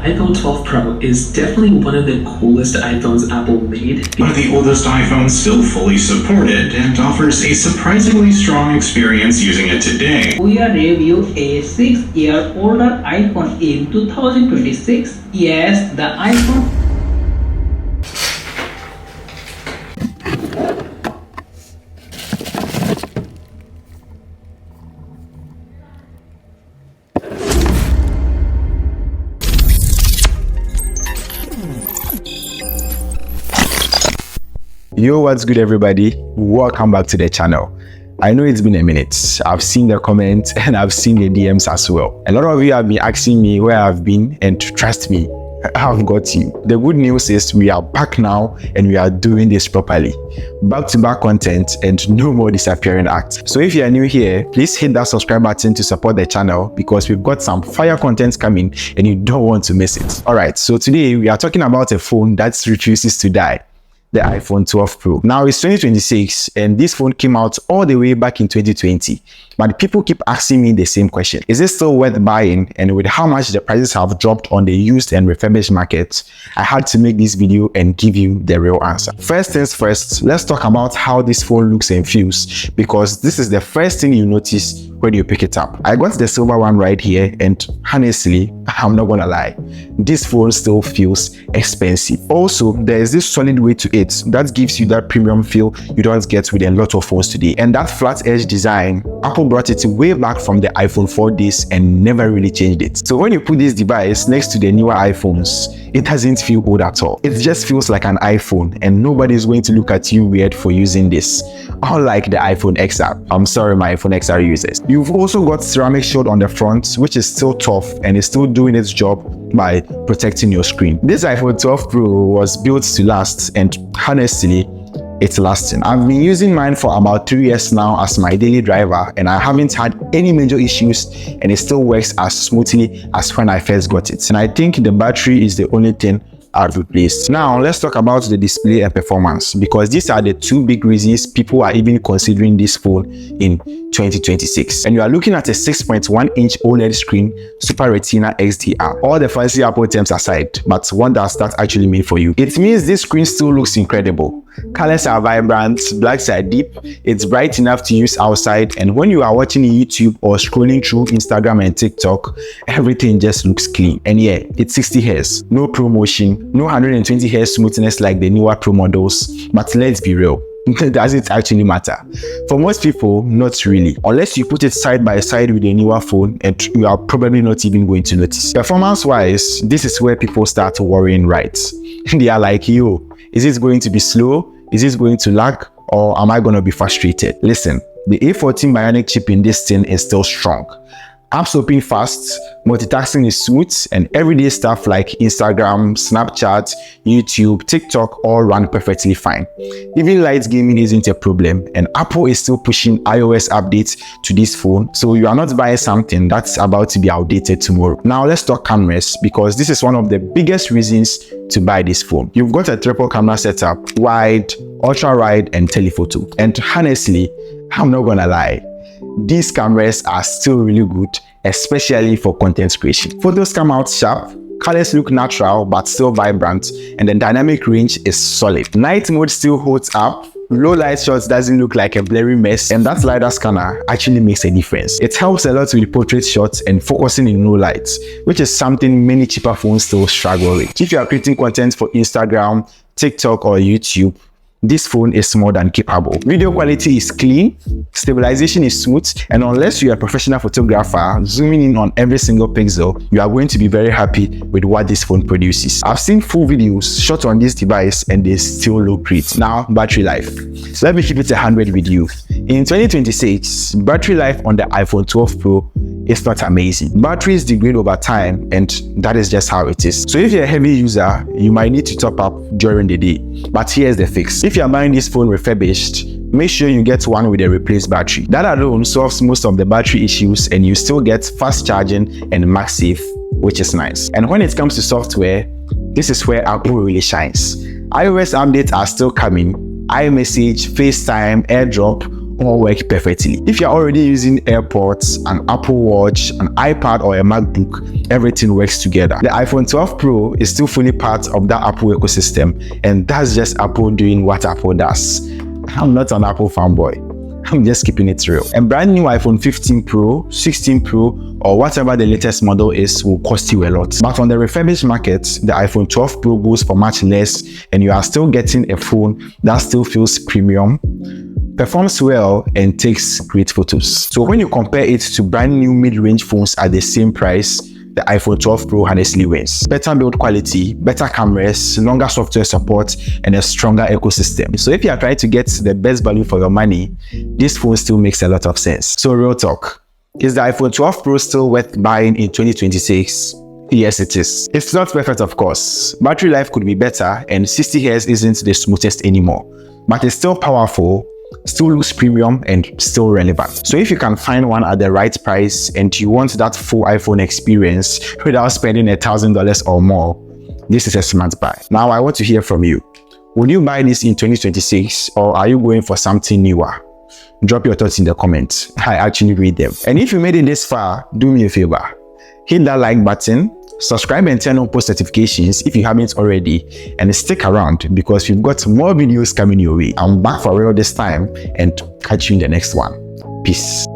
iPhone 12 Pro is definitely one of the coolest iPhones Apple made. One of the oldest iPhones still fully supported and offers a surprisingly strong experience using it today. We are review a 6-year-older iPhone in 2026. Yes, the iPhone. Yo, what's good everybody? Welcome back to the channel. I know it's been a minute. I've seen the comments and I've seen the DMs as well. A lot of you have been asking me where I've been, and trust me, I've got you. The good news is we are back now and we are doing this properly. Back-to-back content and no more disappearing acts. So if you are new here, please hit that subscribe button to support the channel because we've got some fire content coming and you don't want to miss it. Alright, so today we are talking about a phone that refuses to die. The iPhone 12 Pro. Now it's 2026 and this phone came out all the way back in 2020. But people keep asking me the same question. Is it still worth buying? And with how much the prices have dropped on the used and refurbished market, I had to make this video and give you the real answer. First things first, let's talk about how this phone looks and feels, because this is the first thing you notice when you pick it up. I got the silver one right here, and honestly, I'm not gonna lie, this phone still feels expensive. Also, there is this solid weight to it that gives you that premium feel you don't get with a lot of phones today. And that flat edge design, Apple brought it way back from the iPhone 4 days and never really changed it. So when you put this device next to the newer iPhones, it doesn't feel old at all. It just feels like an iPhone, and nobody is going to look at you weird for using this. Unlike the iPhone XR. I'm sorry, my iPhone XR users. You've also got ceramic shield on the front, which is still tough and is still doing its job by protecting your screen. This iPhone 12 Pro was built to last, and honestly, it's lasting. I've been using mine for about 3 years now as my daily driver, and I haven't had any major issues, and it still works as smoothly as when I first got it. And I think the battery is the only thing I've replaced. Now let's talk about the display and performance, because these are the two big reasons people are even considering this phone in 2026. And you are looking at a 6.1-inch OLED screen, Super Retina XDR. All the fancy Apple terms aside, but what does that actually mean for you? It means this screen still looks incredible. Colors are vibrant, blacks are deep, it's bright enough to use outside, and when you are watching YouTube or scrolling through Instagram and TikTok, everything just looks clean. And yeah, it's 60Hz, no ProMotion, no 120Hz smoothness like the newer Pro models, but let's be real. Does it actually matter? For most people, not really. Unless you put it side by side with a newer phone, and you are probably not even going to notice. Performance-wise, this is where people start worrying, right? They are like, yo, is it going to be slow? Is it going to lag? Or am I going to be frustrated? Listen, the A14 Bionic chip in this thing is still strong. Apps open fast, multitasking is smooth, and everyday stuff like Instagram, Snapchat, YouTube, TikTok all run perfectly fine. Even light gaming isn't a problem, and Apple is still pushing iOS updates to this phone, so you are not buying something that's about to be outdated tomorrow. Now let's talk cameras, because this is one of the biggest reasons to buy this phone. You've got a triple camera setup, wide, ultra wide, and telephoto. And honestly, I'm not gonna lie, these cameras are still really good, especially for content creation. Photos come out sharp, colors look natural but still vibrant, and the dynamic range is solid. Night mode still holds up, low light shots doesn't look like a blurry mess, and that LiDAR scanner actually makes a difference. It helps a lot with portrait shots and focusing in low light, which is something many cheaper phones still struggle with. If you are creating content for Instagram, TikTok, or YouTube, this phone is more than capable. Video quality is clean, stabilization is smooth, and unless you are a professional photographer zooming in on every single pixel, you are going to be very happy with what this phone produces. I've seen full videos shot on this device and they still look great. Now, battery life. So let me keep it 100 with you. In 2026, battery life on the iPhone 12 Pro is not amazing. Batteries degrade over time, and that is just how it is. So if you're a heavy user, you might need to top up during the day. But here's the fix. If you're buying this phone refurbished, make sure you get one with a replaced battery. That alone solves most of the battery issues, and you still get fast charging and MagSafe, which is nice. And when it comes to software, this is where Apple really shines. iOS updates are still coming. iMessage, FaceTime, AirDrop, all work perfectly. If you're already using AirPods, an Apple Watch, an iPad or a MacBook, everything works together. The iPhone 12 Pro is still fully part of that Apple ecosystem, and that's just Apple doing what Apple does. I'm not an Apple fanboy. I'm just keeping it real. A brand new iPhone 15 Pro, 16 Pro, or whatever the latest model is will cost you a lot. But on the refurbished market, the iPhone 12 Pro goes for much less, and you are still getting a phone that still feels premium, performs well, and takes great photos. So when you compare it to brand new mid-range phones at the same price, the iPhone 12 Pro honestly wins. Better build quality, better cameras, longer software support, and a stronger ecosystem. So if you are trying to get the best value for your money, this phone still makes a lot of sense. So real talk, is the iPhone 12 Pro still worth buying in 2026? Yes, it is. It's not perfect, of course. Battery life could be better, and 60Hz isn't the smoothest anymore. But it's still powerful, still looks premium, and still relevant. So if you can find one at the right price and you want that full iPhone experience without spending $1,000 or more, this is a smart buy. Now I want to hear from you. Will you buy this in 2026, or are you going for something newer? Drop your thoughts in the comments. I actually read them. And if you made it this far, do me a favor. Hit that like button, subscribe and turn on post notifications if you haven't already, and stick around because we've got more videos coming your way. I'm back for real this time, and catch you in the next one. Peace.